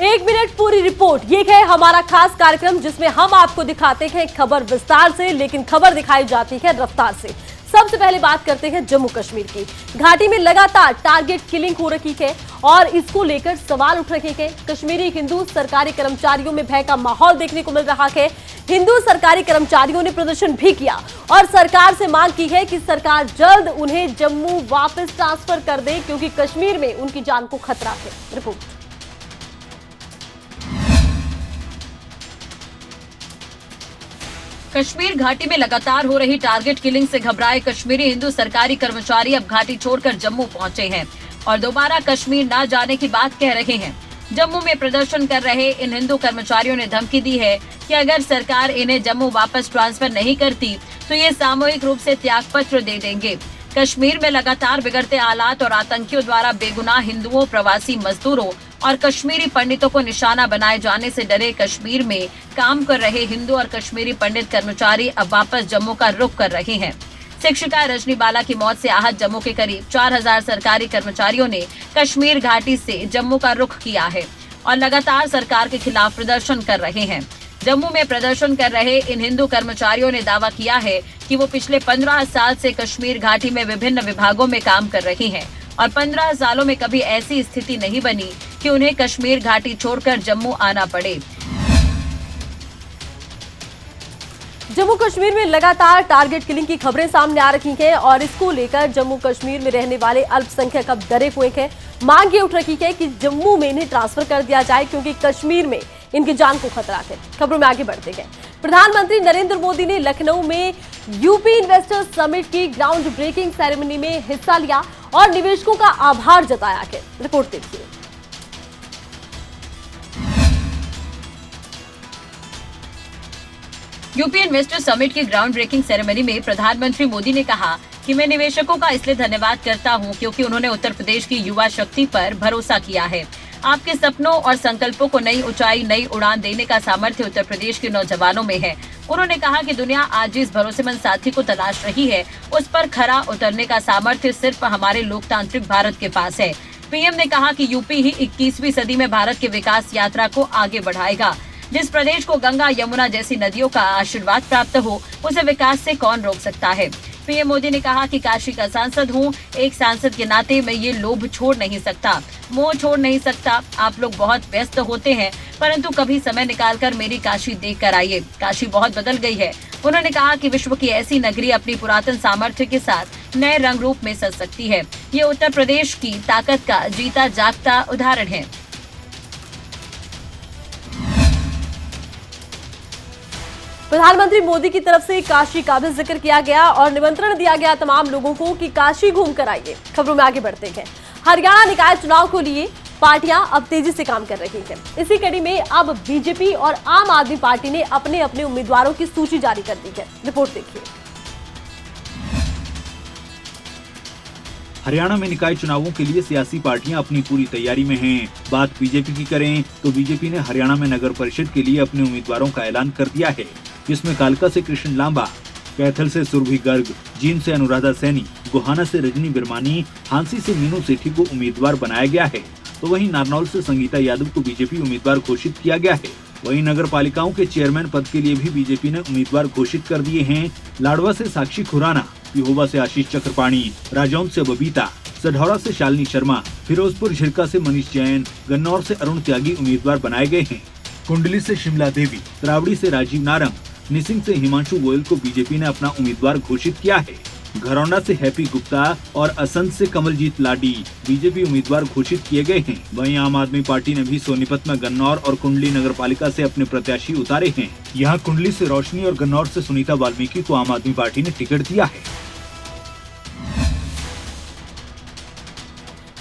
एक मिनट पूरी रिपोर्ट, ये है हमारा खास कार्यक्रम जिसमें हम आपको दिखाते हैं खबर विस्तार से, लेकिन खबर दिखाई जाती है रफ्तार से। सबसे पहले बात करते हैं जम्मू कश्मीर की। घाटी में लगातार टारगेट किलिंग हो रही है और इसको लेकर सवाल उठ रहे हैं। कश्मीरी हिंदू सरकारी कर्मचारियों में भय का माहौल देखने को मिल रहा है। हिंदू सरकारी कर्मचारियों ने प्रदर्शन भी किया और सरकार से मांग की है कि सरकार जल्द उन्हें जम्मू वापस ट्रांसफर कर दे, क्योंकि कश्मीर में उनकी जान को खतरा है। रिपोर्ट। कश्मीर घाटी में लगातार हो रही टारगेट किलिंग से घबराए कश्मीरी हिंदू सरकारी कर्मचारी अब घाटी छोड़कर जम्मू पहुंचे हैं और दोबारा कश्मीर न जाने की बात कह रहे हैं। जम्मू में प्रदर्शन कर रहे इन हिंदू कर्मचारियों ने धमकी दी है कि अगर सरकार इन्हें जम्मू वापस ट्रांसफर नहीं करती तो ये सामूहिक रूप से त्याग पत्र दे देंगे। कश्मीर में लगातार बिगड़ते हालात और आतंकियों द्वारा बेगुनाह हिंदुओं, प्रवासी मजदूरों और कश्मीरी पंडितों को निशाना बनाए जाने से डरे कश्मीर में काम कर रहे हिंदू और कश्मीरी पंडित कर्मचारी अब वापस जम्मू का रुख कर रहे हैं। शिक्षिका रजनी बाला की मौत से आहत जम्मू के करीब 4000 सरकारी कर्मचारियों ने कश्मीर घाटी से जम्मू का रुख किया है और लगातार सरकार के खिलाफ प्रदर्शन कर रहे हैं। जम्मू में प्रदर्शन कर रहे इन हिंदू कर्मचारियों ने दावा किया है कि वो पिछले 15 साल से कश्मीर घाटी में विभिन्न विभागों में काम कर रही हैं और 15 सालों में कभी ऐसी स्थिति नहीं बनी कि उन्हें कश्मीर घाटी छोड़कर जम्मू आना पड़े। जम्मू कश्मीर में लगातार टारगेट किलिंग की खबरें सामने आ रही हैं और इसको लेकर जम्मू कश्मीर में रहने वाले अल्पसंख्यक अब डरे हुए हैं। मांग ये उठ रही है कि जम्मू में इन्हें ट्रांसफर कर दिया जाए, क्योंकि कश्मीर में इनकी जान को खतरा है। खबरों में आगे बढ़ते हैं। प्रधानमंत्री नरेंद्र मोदी ने लखनऊ में यूपी इन्वेस्टर्स समिट की ग्राउंड ब्रेकिंग सेरेमनी में हिस्सा लिया और निवेशकों का आभार जताया है। रिपोर्ट देखिए। यूपी इन्वेस्टर समिट की ग्राउंड ब्रेकिंग सेरेमनी में प्रधानमंत्री मोदी ने कहा कि मैं निवेशकों का इसलिए धन्यवाद करता हूं क्योंकि उन्होंने उत्तर प्रदेश की युवा शक्ति पर भरोसा किया है। आपके सपनों और संकल्पों को नई ऊंचाई, नई उड़ान देने का सामर्थ्य उत्तर प्रदेश के नौजवानों में है। उन्होंने कहा कि दुनिया आज जिस भरोसेमंद साथी को तलाश रही है, उस पर खरा उतरने का सामर्थ्य सिर्फ हमारे लोकतांत्रिक भारत के पास है। पीएम ने कहा कि यूपी ही 21वीं सदी में भारत की विकास यात्रा को आगे बढ़ाएगा। जिस प्रदेश को गंगा, यमुना जैसी नदियों का आशीर्वाद प्राप्त हो, उसे विकास से कौन रोक सकता है। पीएम मोदी ने कहा कि काशी का सांसद हूँ, एक सांसद के नाते मैं ये लोभ छोड़ नहीं सकता, मोह छोड़ नहीं सकता। आप लोग बहुत व्यस्त होते हैं, परंतु कभी समय निकालकर मेरी काशी देख कर आइए। काशी बहुत बदल गई है। उन्होंने कहा कि विश्व की ऐसी नगरी अपनी पुरातन सामर्थ्य के साथ नए रंग रूप में सज सकती है। ये उत्तर प्रदेश की ताकत का जीता जागता उदाहरण है। प्रधानमंत्री मोदी की तरफ से काशी का भी जिक्र किया गया और निमंत्रण दिया गया तमाम लोगों को कि काशी घूम कर आइए। खबरों में आगे बढ़ते हैं। हरियाणा निकाय चुनाव को लिए पार्टियां अब तेजी से काम कर रही हैं। इसी कड़ी में अब बीजेपी और आम आदमी पार्टी ने अपने अपने उम्मीदवारों की सूची जारी कर दी है। रिपोर्ट देखिए। हरियाणा में निकाय चुनावों के लिए सियासी पार्टियां अपनी पूरी तैयारी में हैं। बात बीजेपी की करें तो बीजेपी ने हरियाणा में नगर परिषद के लिए अपने उम्मीदवारों का ऐलान कर दिया है, जिसमें कालका से कृष्ण लांबा, कैथल से सुरभि गर्ग, जींद से अनुराधा सैनी, गोहाना से रजनी बिरमानी, हांसी से मीनू सेठी को उम्मीदवार बनाया गया है। तो वहीं नारनौल से संगीता यादव को बीजेपी उम्मीदवार घोषित किया गया है। वहीं नगर पालिकाओं के चेयरमैन पद के लिए भी बीजेपी ने उम्मीदवार घोषित कर दिए हैं। लाडवा से साक्षी खुराना, पिहोवा से आशीष चक्रपाणी, राजौंद से बबीता, सढौरा से शालिनी शर्मा, फिरोजपुर झिरका से मनीष जैन, गन्नौर से अरुण त्यागी उम्मीदवार बनाए गए हैं। कुंडली से शिमला देवी, त्रावड़ी से राजीव नारंग, निसिंग से हिमांशु गोयल को बीजेपी ने अपना उम्मीदवार घोषित किया है। घरौंडा से हैप्पी गुप्ता और असंत से कमलजीत लाडी बीजेपी उम्मीदवार घोषित किए गए हैं। वहीं आम आदमी पार्टी ने भी सोनीपत में गन्नौर और कुंडली नगर पालिका से अपने प्रत्याशी उतारे हैं। यहाँ कुंडली से रोशनी और गन्नौर से सुनीता वाल्मीकि को आम आदमी पार्टी ने टिकट दिया है।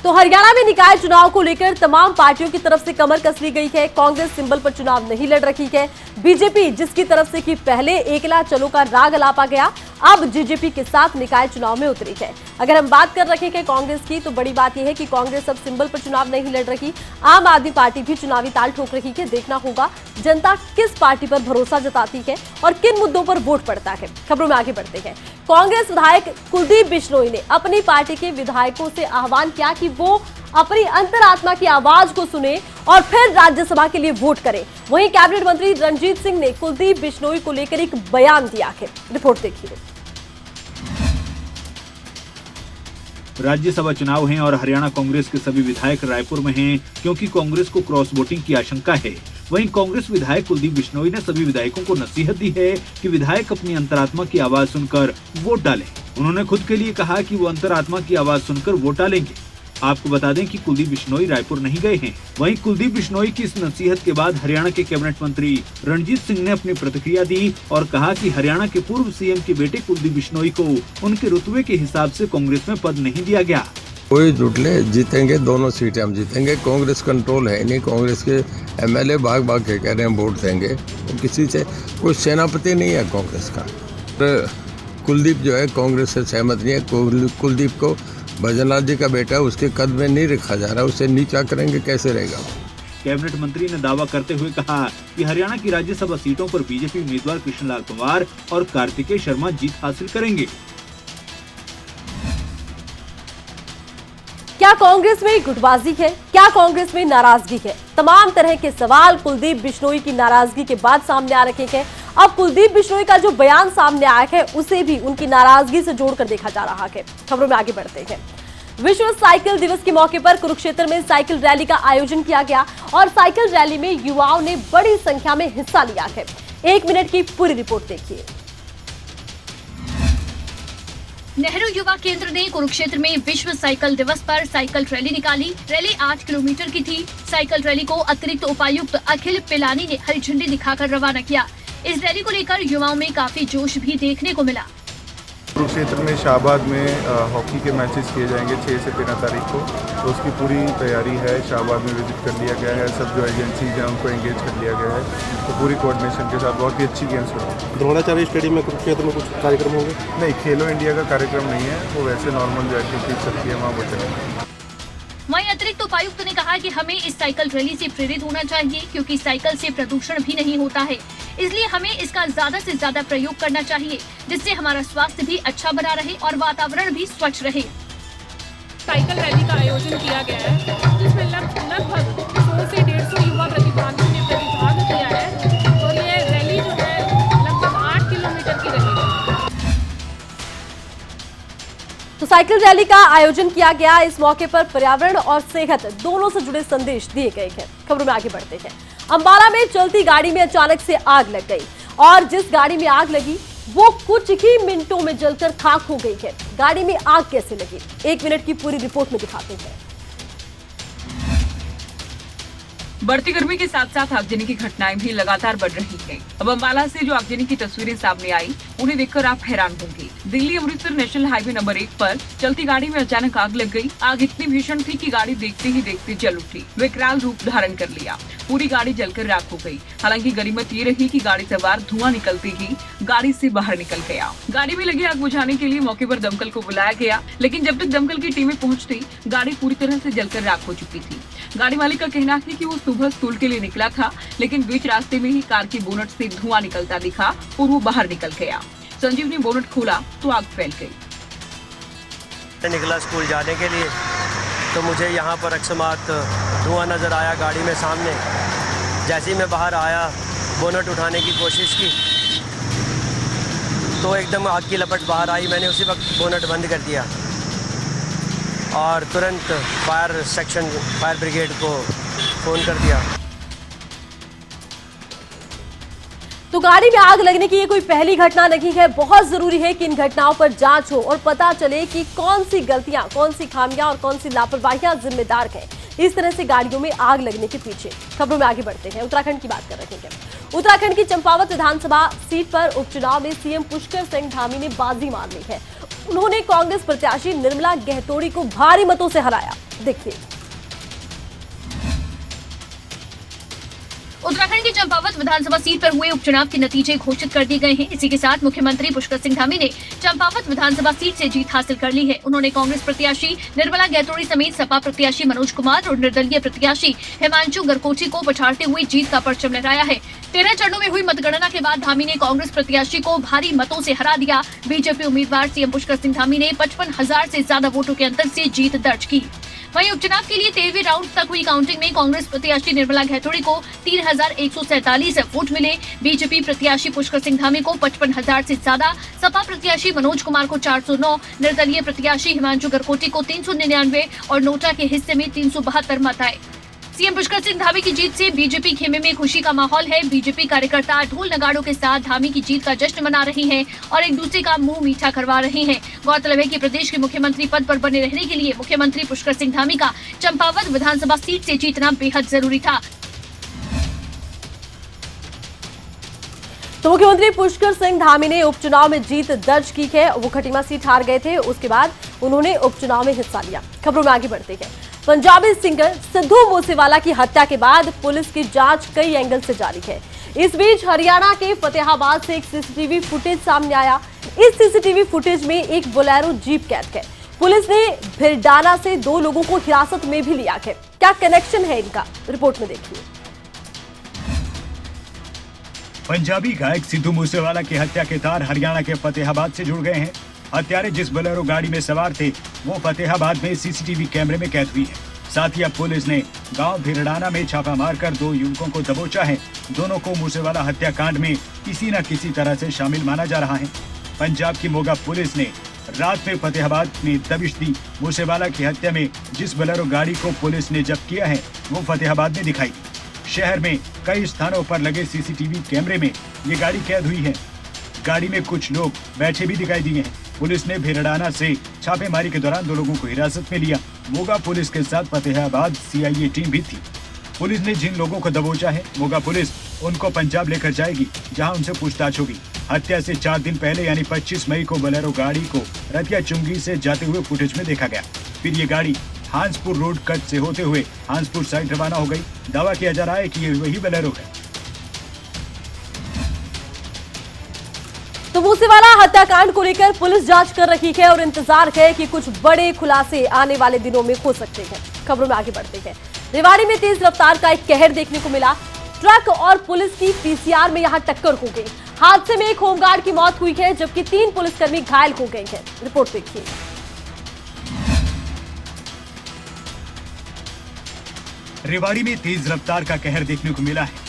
तो हरियाणा में निकाय चुनाव को लेकर तमाम पार्टियों की तरफ से कमर कस ली गई है। कांग्रेस सिंबल पर चुनाव नहीं लड़ रही है। बीजेपी जिसकी तरफ से कि पहले एकला चलो का राग अलापा गया, अब जेजेपी के साथ निकाय चुनाव में उतरी है। अगर हम बात कर रहे हैं कांग्रेस की, तो बड़ी बात यह है कि कांग्रेस अब सिंबल पर चुनाव नहीं लड़ रही। आम आदमी पार्टी भी चुनावी ताल ठोक रही है। देखना होगा जनता किस पार्टी पर भरोसा जताती है और किन मुद्दों पर वोट पड़ता है। खबरों में आगे बढ़ते हैं। कांग्रेस विधायक कुलदीप बिश्नोई ने अपनी पार्टी के विधायकों से आह्वान किया कि वो अपनी अंतरात्मा की आवाज को सुने और फिर राज्यसभा के लिए वोट करें। वहीं कैबिनेट मंत्री रणजीत सिंह ने कुलदीप बिश्नोई को लेकर एक बयान दिया है। रिपोर्ट देखिए। राज्यसभा चुनाव हैं और हरियाणा कांग्रेस के सभी विधायक रायपुर में हैं क्योंकि कांग्रेस को क्रॉस वोटिंग की आशंका है। वहीं कांग्रेस विधायक कुलदीप बिश्नोई ने सभी विधायकों को नसीहत दी है कि विधायक अपनी अंतरात्मा की आवाज सुनकर वोट डालें। उन्होंने खुद के लिए कहा कि वो अंतरात्मा की आवाज सुनकर वोट डालेंगे। आपको बता दें कि कुलदीप बिश्नोई रायपुर नहीं गए हैं। वहीं कुलदीप बिश्नोई की इस नसीहत के बाद हरियाणा के कैबिनेट मंत्री रणजीत सिंह ने अपनी प्रतिक्रिया दी और कहा कि हरियाणा के पूर्व सीएम के बेटे कुलदीप बिश्नोई को उनके रुतबे के हिसाब से कांग्रेस में पद नहीं दिया गया। कोई जुटले, जीतेंगे, दोनों सीटें हम जीतेंगे। कांग्रेस कंट्रोल है नहीं, कांग्रेस के एमएलए भाग भाग के कह रहे हैं वोट देंगे। तो किसी से कोई सेनापति नहीं है कांग्रेस का। तो कुलदीप जो है कांग्रेस से सहमत नहीं है। कुलदीप को भजनलाल जी का बेटा है, उसके कद में नहीं रखा जा रहा, उसे नीचा करेंगे कैसे रहेगा। कैबिनेट मंत्री ने दावा करते हुए कहा कि हरियाणा की राज्यसभा सीटों पर बीजेपी उम्मीदवार कृष्णलाल पंवार और कार्तिकेय शर्मा जीत हासिल करेंगे। क्या कांग्रेस में गुटबाजी है? क्या कांग्रेस में नाराजगी है? तमाम तरह के सवाल कुलदीप बिश्नोई की नाराजगी के बाद सामने आ रखे हैं। अब कुलदीप बिश्नोई का जो बयान सामने आया है उसे भी उनकी नाराजगी से जोड़कर देखा जा रहा है। खबरों में आगे बढ़ते हैं। विश्व साइकिल दिवस के मौके पर कुरुक्षेत्र में साइकिल रैली का आयोजन किया गया और साइकिल रैली में युवाओं ने बड़ी संख्या में हिस्सा लिया है। 1 मिनट की पूरी रिपोर्ट देखिए। नेहरू युवा केंद्र ने कुरुक्षेत्र में विश्व साइकिल दिवस पर साइकिल रैली निकाली। रैली 8 किलोमीटर की थी। साइकिल रैली को अतिरिक्त उपायुक्त अखिल पिलानी ने हरी झंडी दिखाकर रवाना किया। इस रैली को लेकर युवाओं में काफी जोश भी देखने को मिला। कुरुक्षेत्र में शाहबाद में हॉकी के मैचेस किए जाएंगे 6 से 13 तारीख को, तो उसकी पूरी तैयारी है। शाहबाद में विजिट कर लिया गया है, सब जो एजेंसीज हैं उनको एंगेज कर लिया गया है। तो पूरी कोऑर्डिनेशन के साथ बहुत ही अच्छी गेम्स होंगे। द्रोणाचार्य स्टेडियम में कुरुक्षेत्र में कुछ कार्यक्रम होंगे? नहीं, खेलो इंडिया का कार्यक्रम नहीं है, वो वैसे नॉर्मल जो एक्टिविटीज चलती है वहाँ वो चलेंगे। वहीं अतिरिक्त उपायुक्त ने कहा कि हमें इस साइकिल रैली से प्रेरित होना चाहिए क्योंकि साइकिल से प्रदूषण भी नहीं होता है, इसलिए हमें इसका ज्यादा से ज्यादा प्रयोग करना चाहिए जिससे हमारा स्वास्थ्य भी अच्छा बना रहे और वातावरण भी स्वच्छ रहे। साइकिल रैली का आयोजन किया गया है जिसमें लगभग 100 से 150 युवा प्रतिभागियों ने प्रतिभाग किया है और ये रैली जो है लगभग 8 किलोमीटर की रैली है। तो साइकिल रैली का आयोजन किया गया। इस मौके पर पर्यावरण और सेहत दोनों से जुड़े संदेश दिए गए हैं। खबरों में आगे बढ़ते हैं। अंबाला में चलती गाड़ी में अचानक से आग लग गई और जिस गाड़ी में आग लगी वो कुछ ही मिनटों में जलकर खाक हो गई है। गाड़ी में आग कैसे लगी, 1 मिनट की पूरी रिपोर्ट में दिखाते हैं। बढ़ती गर्मी के साथ साथ आगजनी की घटनाएं भी लगातार बढ़ रही हैं। अब अंबाला से जो आगजनी की तस्वीरें सामने आई उन्हें देखकर आप हैरान होंगे। Delhi Amritsar national highway number 1 पर चलती गाड़ी में अचानक आग लग गई। आग इतनी भीषण थी कि गाड़ी देखते ही देखते जल उठी, विकराल रूप धारण कर लिया। पूरी गाड़ी जलकर राख हो गई। हालांकि गनीमत ये रही कि गाड़ी सवार धुआं निकलते ही गाड़ी से बाहर निकल गया। गाड़ी में लगी आग बुझाने के लिए मौके पर दमकल को बुलाया गया, लेकिन जब तक दमकल की टीमें पहुंचती गाड़ी पूरी तरह से जलकर राख हो चुकी थी। गाड़ी मालिक का कहना है कि वो सुबह स्कूल के लिए निकला था, लेकिन बीच रास्ते में ही कार की बोनट से धुआं निकलता दिखा और वो बाहर निकल गया। संजीव ने बोनट खोला तो आग फैल गई। निकला स्कूल जाने के लिए तो मुझे यहाँ पर अकस्मात धुआं नजर आया गाड़ी में सामने। जैसे ही मैं बाहर आया, बोनट उठाने की कोशिश की तो एकदम आग की लपट बाहर आई। मैंने उसी वक्त बोनट बंद कर दिया और तुरंत फायर ब्रिगेड को फोन कर दिया। तो गाड़ी में आग लगने की ये कोई पहली घटना नहीं है। बहुत जरूरी है कि इन घटनाओं पर जांच हो और पता चले कि कौन सी गलतियां, कौन सी खामियां और कौन सी लापरवाहियां जिम्मेदार हैं इस तरह से गाड़ियों में आग लगने के पीछे। खबरों में आगे बढ़ते हैं। उत्तराखंड की बात कर रहे हैं। उत्तराखंड की चंपावत विधानसभा सीट पर उपचुनाव में सीएम पुष्कर सिंह धामी ने बाजी मार ली है। उन्होंने कांग्रेस प्रत्याशी निर्मला गहतोड़ी को भारी मतों से हराया। देखिए। उत्तराखंड की चंपावत विधानसभा सीट पर हुए उपचुनाव के नतीजे घोषित कर दिए गए हैं। इसी के साथ मुख्यमंत्री पुष्कर सिंह धामी ने चंपावत विधानसभा सीट से जीत हासिल कर ली है। उन्होंने कांग्रेस प्रत्याशी निर्मला गहतोड़ी समेत सपा प्रत्याशी मनोज कुमार और निर्दलीय प्रत्याशी हिमांशु गरकोची को पछाड़ते हुए जीत का परचम लहराया है। 13 चरणों में हुई मतगणना के बाद धामी ने कांग्रेस प्रत्याशी को भारी मतों से हरा दिया। बीजेपी उम्मीदवार सीएम पुष्कर सिंह धामी ने 55,000 से ज्यादा वोटों के अंतर से जीत दर्ज की। वहीं उपचुनाव के लिए 13वें राउंड तक हुई काउंटिंग में कांग्रेस प्रत्याशी निर्मला घैथोड़ी को 3,147 वोट मिले। बीजेपी प्रत्याशी पुष्कर सिंह धामी को 55,000 से ज्यादा, सपा प्रत्याशी मनोज कुमार को 409, निर्दलीय प्रत्याशी हिमांशु गरकोटी को 399 और नोटा के हिस्से में 372 मत आए। सीएम पुष्कर सिंह धामी की जीत से बीजेपी खेमे में खुशी का माहौल है। बीजेपी कार्यकर्ता ढोल नगाड़ों के साथ धामी की जीत का जश्न मना रहे हैं और एक दूसरे का मुंह मीठा करवा रहे हैं। गौरतलब है कि प्रदेश के मुख्यमंत्री पद पर बने रहने के लिए मुख्यमंत्री पुष्कर सिंह धामी का चंपावत विधानसभा सीट से जीतना बेहद जरूरी था। तो मुख्यमंत्री पुष्कर सिंह धामी ने उपचुनाव में जीत दर्ज की है। वो खटीमा सीट हार गए थे, उसके बाद उन्होंने उपचुनाव में हिस्सा लिया। खबरों में आगे बढ़ते हैं। पंजाबी सिंगर सिद्धू मूसेवाला की हत्या के बाद पुलिस की जांच कई एंगल से जारी है। इस बीच हरियाणा के फतेहाबाद से एक सीसीटीवी फुटेज सामने आया। इस सीसीटीवी फुटेज में एक बोलेरो जीप कैद है। पुलिस ने भिरडाना से 2 लोगों को हिरासत में भी लिया है। क्या कनेक्शन है इनका, रिपोर्ट में देखिए। पंजाबी गायक सिद्धू मूसेवाला की हत्या के तार हरियाणा के फतेहाबाद से जुड़ गए हैं। हत्यारे जिस बोलेरो गाड़ी में सवार थे वो फतेहाबाद में सीसीटीवी कैमरे में कैद हुई है। साथ ही अब पुलिस ने गांव भिरडाना में छापा मारकर 2 युवकों को दबोचा है। दोनों को मूसेवाला हत्याकांड में किसी न किसी तरह से शामिल माना जा रहा है। पंजाब की मोगा पुलिस ने रात में फतेहाबाद में दबिश दी। मूसेवाला की हत्या में जिस बोलेरो गाड़ी को पुलिस ने जब्त किया है वो फतेहाबाद में दिखाई दी। शहर में कई स्थानों पर लगे सीसीटीवी कैमरे में ये गाड़ी कैद हुई है। गाड़ी में कुछ लोग बैठे भी दिखाई दिए हैं। पुलिस ने भिरडाना से छापेमारी के दौरान 2 लोगों को हिरासत में लिया। मोगा पुलिस के साथ फतेहाबाद सीआईए टीम भी थी। पुलिस ने जिन लोगों को दबोचा है मोगा पुलिस उनको पंजाब लेकर जाएगी, जहां उनसे पूछताछ होगी। हत्या से 4 दिन पहले यानी 25 मई को बोलेरो गाड़ी को रतिया चुंगी से जाते हुए फुटेज में देखा गया। फिर ये गाड़ी हांसपुर रोड कट से होते हुए हांसपुर साइड रवाना हो गई। दावा किया जा रहा है कि ये वही बोलेरो है। तो मूसेवाला हत्याकांड को लेकर पुलिस जांच कर रही है और इंतजार है कि कुछ बड़े खुलासे आने वाले दिनों में हो सकते हैं। खबरों में आगे बढ़ते हैं। रेवाड़ी में तेज रफ्तार का एक कहर देखने को मिला। ट्रक और पुलिस की पीसीआर में यहां टक्कर हो गई। हादसे में एक होमगार्ड की मौत हुई है, जबकि 3 पुलिसकर्मी घायल हो गए हैं। रिपोर्ट देखिए। रेवाड़ी में तेज रफ्तार का कहर देखने को मिला है।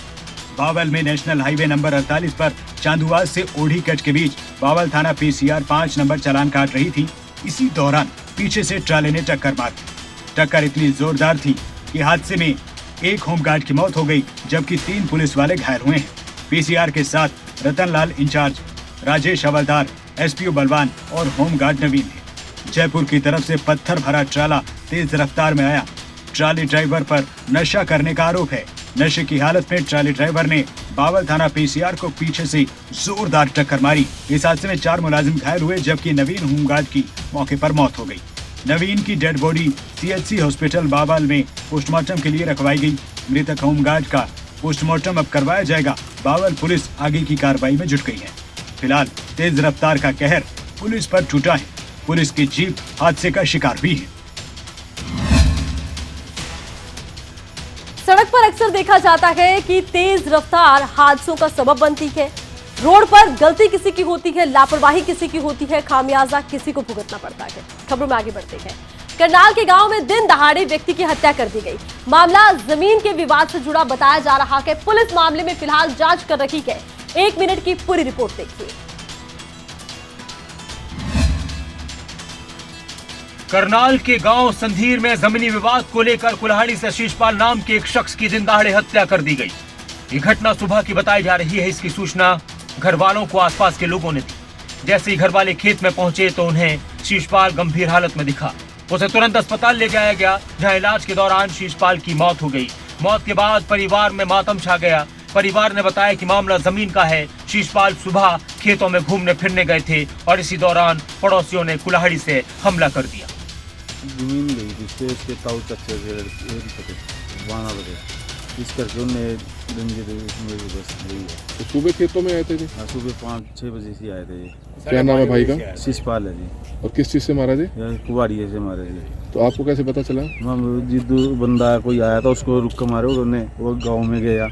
बावल में नेशनल हाईवे नंबर 48 पर चांदुआज से ओढ़ी कट के बीच बावल थाना पीसीआर 5 नंबर चालान काट रही थी। इसी दौरान पीछे से ट्राले ने टक्कर मार दी। टक्कर इतनी जोरदार थी कि हादसे में एक होमगार्ड की मौत हो गई, जबकि 3 पुलिस वाले घायल हुए हैं। पीसीआर के साथ रतनलाल इंचार्ज, राजेश हवलदार, एसपीओ बलवान और होमगार्ड नवीन है। जयपुर की तरफ से पत्थर भरा ट्राला तेज रफ्तार में आया। ट्राली ड्राइवर पर नशा करने का आरोप है। नशे की हालत में ट्राली ड्राइवर ने बावल थाना पीसीआर को पीछे से जोरदार टक्कर मारी। इस हादसे में 4 मुलाजिम घायल हुए, जबकि नवीन होमगार्ड की मौके पर मौत हो गई। नवीन की dead body CHC hospital Bawal में पोस्टमार्टम के लिए रखवाई गई। मृतक होमगार्ड का पोस्टमार्टम अब करवाया जाएगा। बावल पुलिस आगे की कार्रवाई में जुट गई है। फिलहाल तेज रफ्तार का कहर पुलिस पर टूटा है। पुलिस की जीप हादसे का शिकार हुई है। सड़क पर अक्सर देखा जाता है कि तेज रफ्तार हादसों का सबब बनती है। रोड पर गलती किसी की होती है, लापरवाही किसी की होती है, खामियाजा किसी को भुगतना पड़ता है। खबरों में आगे बढ़ते हैं। करनाल के गांव में दिन दहाड़े व्यक्ति की हत्या कर दी गई। मामला जमीन के विवाद से जुड़ा बताया जा रहा है। पुलिस मामले में फिलहाल जांच कर रही है। 1 मिनट की पूरी रिपोर्ट देखिए। करनाल के गांव संधीर में जमीनी विवाद को लेकर कुल्हाड़ी से शीशपाल नाम के एक शख्स की दिन दहाड़े हत्या कर दी गई। ये घटना सुबह की बताई जा रही है। इसकी सूचना घर वालों को आसपास के लोगों ने दी। जैसे ही घर वाले खेत में पहुंचे तो उन्हें शीशपाल गंभीर हालत में दिखा। उसे तुरंत अस्पताल ले जाया गया, जहां इलाज के दौरान शीशपाल की मौत हो गई। मौत के बाद परिवार में मातम छा गया। परिवार ने बताया कि मामला जमीन का है। शीशपाल सुबह खेतों में घूमने फिरने गए थे और इसी दौरान पड़ोसियों ने कुल्हाड़ी से हमला कर दिया। जमीन गई जिससे उसके ताऊ चाचे बाना बजे इस करके उन्हें तो सुबह खेतों में आए थे? हाँ, सुबह 5-6 बजे से आए थे। क्या नाम है भाई का? शीशपाल है जी। और किस चीज़ से मारा जी? कुवाड़िए से मारे जी। तो आपको कैसे पता चला? जिद्दू बंदा कोई आया था, उसको रुक कर मारे, उन्होंने वो गाँव में गया।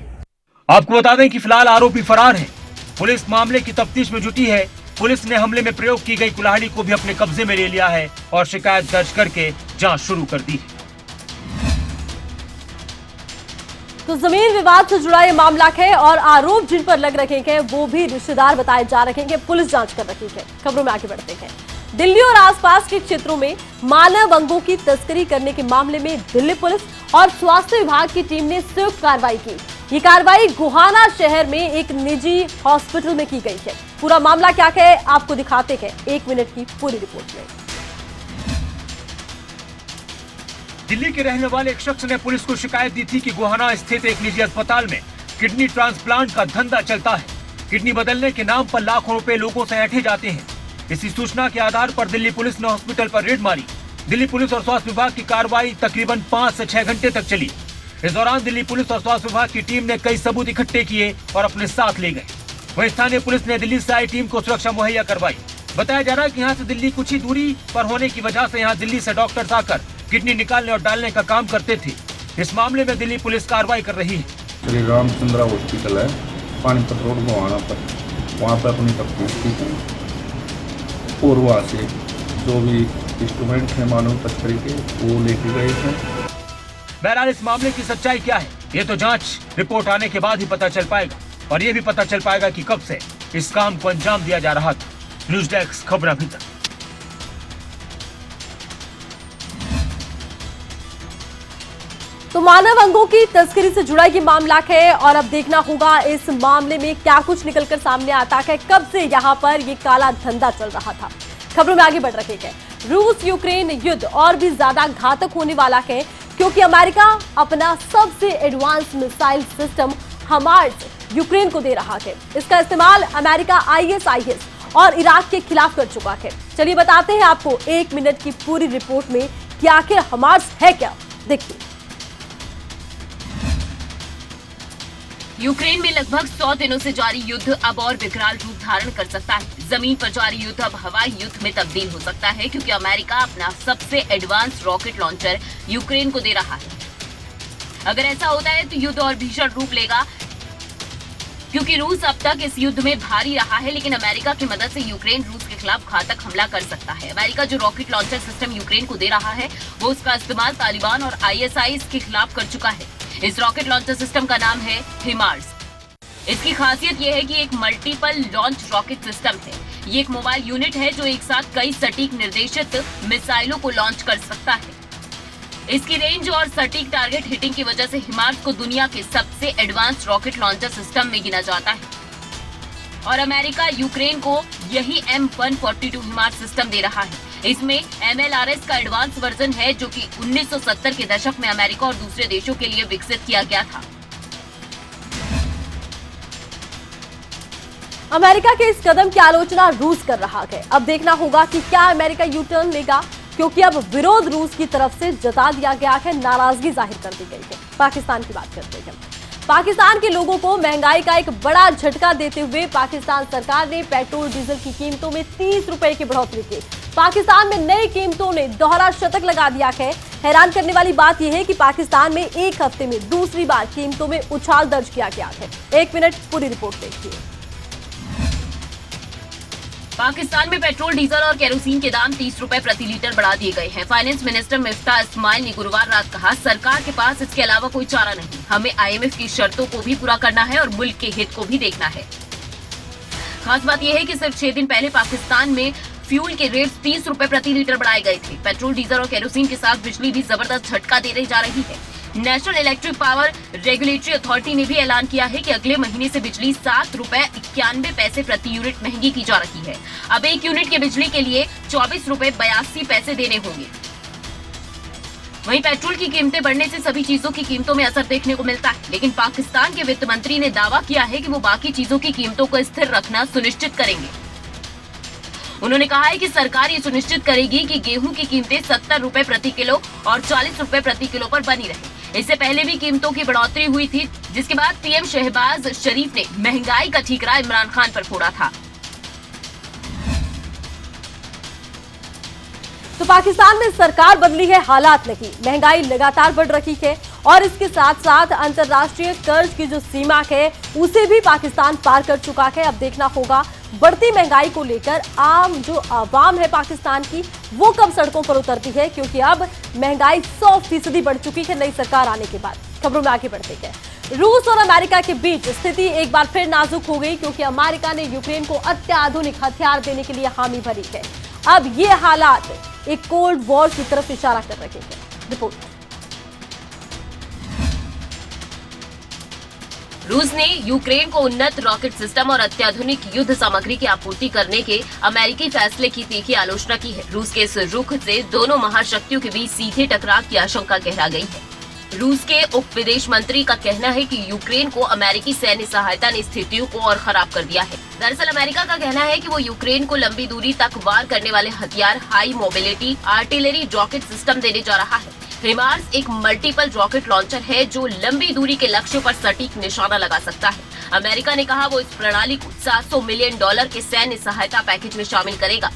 आपको बता दें कि फिलहाल आरोपी फरार है। पुलिस मामले की तफ्तीश में जुटी है। पुलिस ने हमले में प्रयोग की गई कुल्हाड़ी को भी अपने कब्जे में ले लिया है और शिकायत दर्ज करके जांच शुरू कर दी है। तो जमीन विवाद से जुड़ा ये मामला है और आरोप जिन पर लग रहे हैं वो भी रिश्तेदार बताए जा रहे हैं। पुलिस जांच कर रही है। खबरों में आगे बढ़ते हैं। दिल्ली और आसपास के क्षेत्रों में मानव अंगों की तस्करी करने के मामले में दिल्ली पुलिस और स्वास्थ्य विभाग की टीम ने संयुक्त कार्रवाई की। ये कार्रवाई गोहाना शहर में एक निजी हॉस्पिटल में की गई है। पूरा मामला क्या है आपको दिखाते हैं 1 मिनट की पूरी रिपोर्ट में। दिल्ली के रहने वाले एक शख्स ने पुलिस को शिकायत दी थी कि गोहाना स्थित एक निजी अस्पताल में किडनी ट्रांसप्लांट का धंधा चलता है। किडनी बदलने के नाम पर लाखों रुपए लोगों से ऐंठे जाते हैं। इसी सूचना के आधार पर दिल्ली पुलिस ने हॉस्पिटल पर रेड मारी। दिल्ली पुलिस और स्वास्थ्य विभाग की कार्रवाई तकरीबन 5 से 6 घंटे तक चली। इस दौरान दिल्ली पुलिस और स्वास्थ्य विभाग की टीम ने कई सबूत इकट्ठे किए और अपने साथ ले गए। वहीं स्थानीय पुलिस ने दिल्ली से आई टीम को सुरक्षा मुहैया करवाई। बताया जा रहा है कि यहाँ से दिल्ली कुछ ही दूरी पर होने की वजह से यहाँ दिल्ली से डॉक्टर्स आकर किडनी निकालने और डालने का काम करते थे। इस मामले में दिल्ली पुलिस कार्रवाई कर रही है। श्री रामचंद्रा हॉस्पिटल है पानीपत रोड गोहाना पर, वहाँ पर अपनी तफ्तीश की थी और वहाँ से जो भी इंस्ट्रूमेंट है मानव तस्करी के वो लेके गए थे। बहरहाल इस मामले की सच्चाई क्या है ये तो जांच रिपोर्ट आने के बाद ही पता चल पाएगा और ये भी पता चल पाएगा कि कब से इस काम को अंजाम दिया जा रहा था। न्यूज डेस्क खबर अभी तक। तो मानव अंगों की तस्करी से जुड़ा ये मामला है और अब देखना होगा इस मामले में क्या कुछ निकलकर सामने आता है। कब से यहाँ पर ये काला धंधा चल रहा था। खबरों में आगे बढ़ रहे हैं। रूस यूक्रेन युद्ध और भी ज्यादा घातक होने वाला है क्योंकि अमेरिका अपना सबसे एडवांस मिसाइल सिस्टम हमार्स यूक्रेन को दे रहा है। इसका इस्तेमाल अमेरिका ISIS और इराक के खिलाफ कर चुका है। चलिए बताते हैं आपको 1 मिनट की पूरी रिपोर्ट में कि आखिर हमार्स है क्या। देखिए। यूक्रेन में लगभग 100 दिनों से जारी युद्ध अब और विकराल रूप धारण कर सकता है। जमीन पर जारी युद्ध अब हवाई युद्ध में तब्दील हो सकता है क्योंकि अमेरिका अपना सबसे एडवांस रॉकेट लॉन्चर यूक्रेन को दे रहा है। अगर ऐसा होता है तो युद्ध और भीषण रूप लेगा क्योंकि रूस अब तक इस युद्ध में भारी रहा है, लेकिन अमेरिका की मदद से यूक्रेन रूस के खिलाफ घातक हमला कर सकता है। अमेरिका जो रॉकेट लॉन्चर सिस्टम यूक्रेन को दे रहा है वो उसका इस्तेमाल तालिबान और ISIS के खिलाफ कर चुका है। इस रॉकेट लॉन्चर सिस्टम का नाम है हिमार्स। इसकी खासियत यह है कि एक मल्टीपल लॉन्च रॉकेट सिस्टम है। ये एक मोबाइल यूनिट है जो एक साथ कई सटीक निर्देशित मिसाइलों को लॉन्च कर सकता है। इसकी रेंज और सटीक टारगेट हिटिंग की वजह से हिमार्स को दुनिया के सबसे एडवांस रॉकेट लॉन्चर सिस्टम में गिना जाता है और अमेरिका यूक्रेन को यही M142 हिमार्स सिस्टम दे रहा है। इसमें MLRS का एडवांस वर्जन है जो कि 1970 के दशक में अमेरिका और दूसरे देशों के लिए विकसित किया गया था। अमेरिका के इस कदम की आलोचना रूस कर रहा है। अब देखना होगा कि क्या अमेरिका यू टर्न लेगा क्योंकि अब विरोध रूस की तरफ से जता दिया गया है, नाराजगी जाहिर कर दी गई है। पाकिस्तान की बात करते हैं। पाकिस्तान के लोगों को महंगाई का एक बड़ा झटका देते हुए पाकिस्तान सरकार ने पेट्रोल डीजल की कीमतों में 30 रुपए की बढ़ोतरी की। पाकिस्तान में नई कीमतों ने दोहरा शतक लगा दिया है। हैरान करने वाली बात यह है कि पाकिस्तान में एक हफ्ते में दूसरी बार कीमतों में उछाल दर्ज किया गया है। 1 मिनट पूरी रिपोर्ट देखिए। पाकिस्तान में पेट्रोल, डीजल और केरोसिन के दाम 30 रुपए प्रति लीटर बढ़ा दिए गए हैं। फाइनेंस मिनिस्टर मिफ्ता इस्माइल ने गुरुवार रात कहा, सरकार के पास इसके अलावा कोई चारा नहीं। हमें IMF की शर्तों को भी पूरा करना है और मुल्क के हित को भी देखना है। खास बात यह है कि सिर्फ 6 दिन पहले पाकिस्तान में फ्यूल के रेट्स 30 रुपए प्रति लीटर बढ़ाए गए थे। पेट्रोल, डीजल और केरोसिन के साथ बिजली भी जबरदस्त झटका देने जा रही है। National electric power regulatory authority ने भी ऐलान किया है कि अगले महीने से बिजली 7 रुपए 91 पैसे प्रति यूनिट महंगी की जा रही है। अब 1 यूनिट की बिजली के लिए 24 रुपए 82 पैसे देने होंगे। वहीं पेट्रोल की कीमतें बढ़ने से सभी चीजों की कीमतों में असर देखने को मिलता है, लेकिन पाकिस्तान के वित्त मंत्री ने दावा किया है कि वो बाकी चीजों की कीमतों को स्थिर रखना सुनिश्चित करेंगे। उन्होंने कहा है कि सरकार ये सुनिश्चित करेगी कि गेहूं की कीमतें 70 रुपए प्रति किलो और 40 रुपए प्रति किलो पर बनी रहे। इससे पहले भी कीमतों की बढ़ोतरी हुई थी, जिसके बाद PM शहबाज शरीफ ने महंगाई का ठीकरा इमरान खान पर फोड़ा था। तो पाकिस्तान में सरकार बदली है, हालात नहीं। महंगाई लगातार बढ़ रही है और इसके साथ साथ अंतर्राष्ट्रीय कर्ज की जो सीमा है उसे भी पाकिस्तान पार कर चुका है। अब देखना होगा बढ़ती महंगाई को लेकर आम जो आवाम है पाकिस्तान की वो कब सड़कों पर उतरती है, क्योंकि अब महंगाई 100% बढ़ चुकी है नई सरकार आने के बाद। खबरों में आगे बढ़ते हैं। रूस और अमेरिका के बीच स्थिति एक बार फिर नाजुक हो गई, क्योंकि अमेरिका ने यूक्रेन को अत्याधुनिक हथियार देने के लिए हामी भरी है। अब ये हालात एक कोल्ड वॉर की तरफ इशारा कर रहे हैं। रिपोर्ट। रूस ने यूक्रेन को उन्नत रॉकेट सिस्टम और अत्याधुनिक युद्ध सामग्री की आपूर्ति करने के अमेरिकी फैसले की तीखी आलोचना की है। रूस के इस रुख से दोनों महाशक्तियों के बीच सीधे टकराव की आशंका गहरा गई है। रूस के उप विदेश मंत्री का कहना है कि यूक्रेन को अमेरिकी सैन्य सहायता ने स्थितियों को और खराब कर दिया है। दरअसल अमेरिका का कहना है कि वो यूक्रेन को लंबी दूरी तक वार करने वाले हथियार, high mobility artillery rocket system देने जा रहा है। हिमार्स एक मल्टीपल रॉकेट लॉन्चर है जो लंबी दूरी के लक्ष्यों पर सटीक निशाना लगा सकता है। अमेरिका ने कहा वो इस प्रणाली को $700 मिलियन के सैन्य सहायता पैकेज में शामिल करेगा।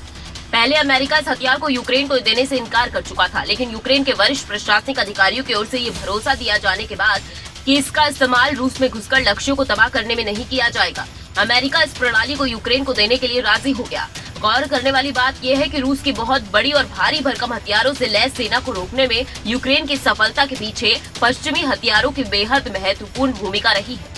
पहले अमेरिका इस हथियार को यूक्रेन को देने से इनकार कर चुका था, लेकिन यूक्रेन के वरिष्ठ प्रशासनिक अधिकारियों की ओर से ये भरोसा दिया जाने के बाद कि इसका इस्तेमाल रूस में घुसकर लक्ष्यों को तबाह करने में नहीं किया जाएगा, अमेरिका इस प्रणाली को यूक्रेन को देने के लिए राजी हो गया। गौर करने वाली बात यह है कि रूस की बहुत बड़ी और भारी भरकम हथियारों से लैस सेना को रोकने में यूक्रेन की सफलता के पीछे पश्चिमी हथियारों की बेहद महत्वपूर्ण भूमिका रही है।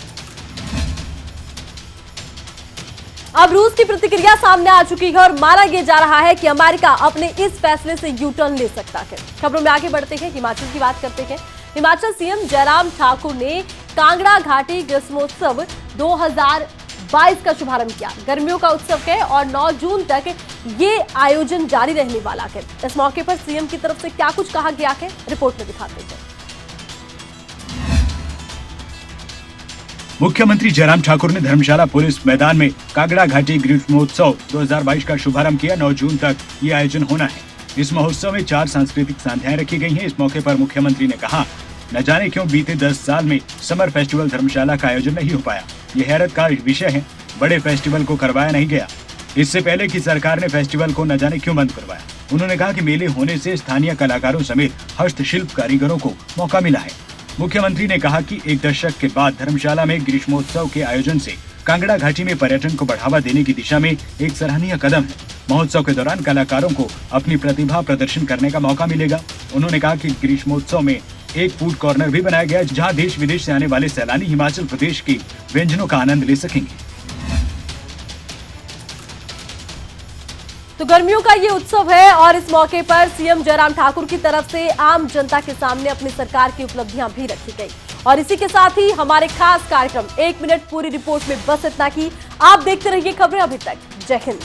अब रूस की प्रतिक्रिया सामने आ चुकी है और माना यह जा रहा है कि अमेरिका अपने इस फैसले से यू टर्न ले सकता है। खबरों में आगे बढ़ते हैं, हिमाचल की बात करते हैं। हिमाचल सीएम जयराम ठाकुर ने कांगड़ा घाटी ग्रीष्मोत्सव 2022 का शुभारंभ किया। गर्मियों का उत्सव है और 9 जून तक ये आयोजन जारी रहने वाला है। इस मौके पर सीएम की तरफ से क्या कुछ कहा गया है, रिपोर्ट में दिखाते हैं। मुख्यमंत्री जयराम ठाकुर ने धर्मशाला पुलिस मैदान में कांगड़ा घाटी ग्रीष्मोत्सव 2022 का शुभारंभ किया। 9 जून तक ये आयोजन होना है। इस महोत्सव में 4 सांस्कृतिक संध्याएं रखी गई हैं। इस मौके पर मुख्यमंत्री ने कहा, न जाने क्यों बीते 10 साल में समर फेस्टिवल धर्मशाला का आयोजन नहीं हो पाया। ये हैरत का विषय है, बड़े फेस्टिवल को करवाया नहीं गया। इससे पहले की सरकार ने फेस्टिवल को न जाने क्यों बंद करवाया। उन्होंने कहा कि मेले होने से स्थानीय कलाकारों समेत हस्तशिल्प कारीगरों को मौका मिला है। मुख्यमंत्री ने कहा कि 1 दशक के बाद धर्मशाला में ग्रीष्मोत्सव के आयोजन से कांगड़ा घाटी में पर्यटन को बढ़ावा देने की दिशा में एक सराहनीय कदम है। महोत्सव के दौरान कलाकारों को अपनी प्रतिभा प्रदर्शन करने का मौका मिलेगा। उन्होंने कहा कि ग्रीष्मोत्सव में एक फूड कॉर्नर भी बनाया गया है, जहां देश विदेश से आने वाले सैलानी हिमाचल प्रदेश के व्यंजनों का आनंद ले सकेंगे। तो गर्मियों का ये उत्सव है और इस मौके पर सीएम जयराम ठाकुर की तरफ से आम जनता के सामने अपनी सरकार की उपलब्धियां भी रखी गई। और इसी के साथ ही हमारे खास कार्यक्रम 1 मिनट पूरी रिपोर्ट में बस इतना ही। आप देखते रहिए खबरें अभी तक। जय हिंद।